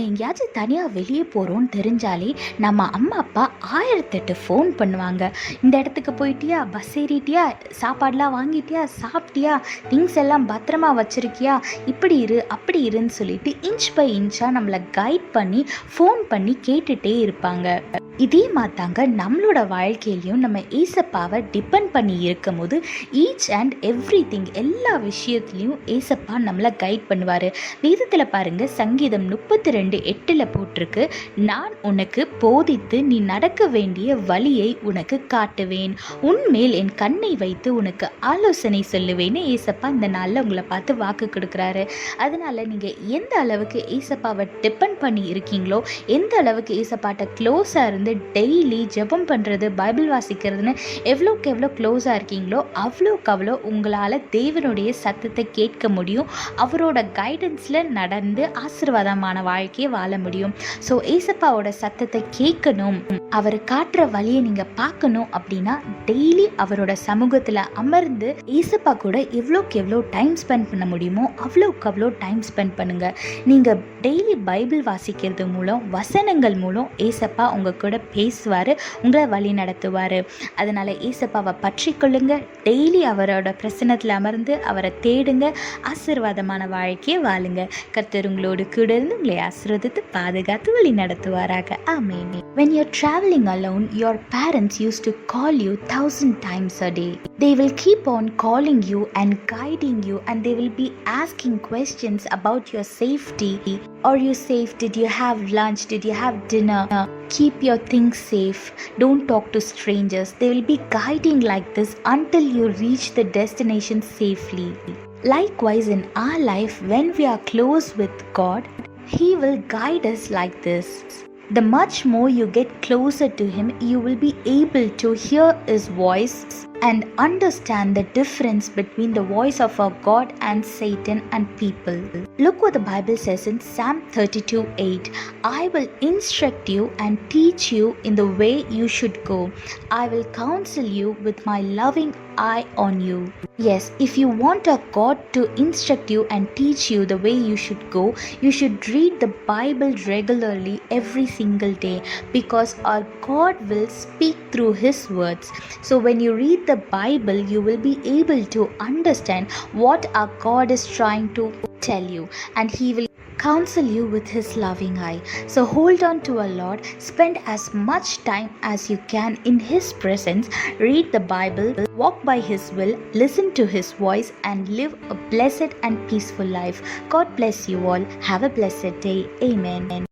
எங்கேயாச்சும் தனியாக வெளியே போகிறோன்னு தெரிஞ்சாலே நம்ம அம்மா அப்பா 1008 ஃபோன் பண்ணுவாங்க. இந்த இடத்துக்கு போயிட்டியா, பஸ் ஏறிட்டியா, சாப்பாடெலாம் வாங்கிட்டியா, சாப்பிட்டியா, திங்ஸ் எல்லாம் பத்திரமா வச்சுருக்கியா, இப்படி இரு அப்படி இருன்னு சொல்லிட்டு இன்ச் பை இன்ச்சாக நம்மளை கைட் பண்ணி ஃபோன் பண்ணி கேட்டுகிட்டே இருப்பாங்க. இதே மாத்தாங்க நம்மளோட வாழ்க்கையிலையும் நம்ம ஏசப்பாவை டிபெண்ட் பண்ணி இருக்கும் போது ஈச் அண்ட் எவ்ரி திங் எல்லா விஷயத்துலையும் ஏசப்பா நம்மளை கைட் பண்ணுவார். வேதத்தில் பாருங்கள், சங்கீதம் 32:8 போட்டிருக்கு, நான் உனக்கு போதித்து நீ நடக்க வேண்டிய வழியை உனக்கு காட்டுவேன், உன்மேல் என் கண்ணை வைத்து உனக்கு ஆலோசனை சொல்லுவேன்னு ஏசப்பா இந்த நாளில் உங்களை பார்த்து வாக்கு கொடுக்குறாரு. அதனால் நீங்கள் எந்த அளவுக்கு ஏசப்பாவை டிபெண்ட் பண்ணி இருக்கீங்களோ, எந்த அளவுக்கு ஏசப்பாட்ட க்ளோஸாக இருந்து டெய்லி ஜெபம் பண்ணுறது, பைபிள் வாசிக்கிறதுன்னு எவ்வளோக்கு எவ்வளோ க்ளோஸாக இருக்கீங்களோ அவ்வளோக்கு அவ்வளோ உங்களால் தேவனுடைய சத்தத்தை கேட்க முடியும், அவரோட கைடன்ஸில் நடந்து ஆசீர்வாதமான வாழ்க்கையை வாழ முடியும். ஸோ ஏசப்பாவோட சத்தத்தை கேட்கணும், அவர் காட்டுற வழியை நீங்கள் பார்க்கணும் அப்படின்னா டெய்லி அவரோட சமூகத்தில் அமர்ந்து ஏசப்பா கூட எவ்வளோக்கு எவ்வளோ டைம் ஸ்பெண்ட் பண்ண முடியுமோ அவ்வளோக்கு அவ்வளோ டைம் ஸ்பெண்ட் பண்ணுங்கள். நீங்கள் டெய்லி பைபிள் வாசிக்கிறது மூலம், வசனங்கள் மூலம் ஏசப்பா உங்கள் கூட பேசுவார், உங்களை வழி நடத்துவார். அதனால் ஏசப்பாவை பற்றி கொள்ளுங்க, டெய்லி அவரோட பிரசன்னத்தில் அமர்ந்து அவரை தேடுங்க, ஆசீர்வாதமான வாழ்க்கையை வாழுங்க. கர்த்தர் உங்களோடு கூட இருந்து உங்களை ஆசீர்வதித்து பாதுகாத்து வழி நடத்துவாராக. ஆமென். When you're traveling alone, your parents used to call you 1000 times a day. They will keep on calling you and guiding you, and they will be asking questions about your safety. Are you safe? Did you have lunch? Did you have dinner? Keep your things safe. Don't talk to strangers. They will be guiding like this until you reach the destination safely. Likewise, in our life, when we are close with God, He will guide us like this. The much more you get closer to Him, you will be able to hear His voice and understand the difference between the voice of our God and Satan and people. Look what the Bible says in Psalm 32:8. I will instruct you and teach you in the way you should go. I will counsel you with my loving eye on you. Yes, if you want a God to instruct you and teach you the way you should go, you should read the Bible regularly every single day, because our God will speak through His words. So when you read the Bible, you will be able to understand what our God is trying to tell you, and He will counsel you with His loving eye. So hold on to our Lord, spend as much time as you can in His presence, read the Bible, walk by His will, listen to His voice, and live a blessed and peaceful life. God bless you all. Have a blessed day. Amen.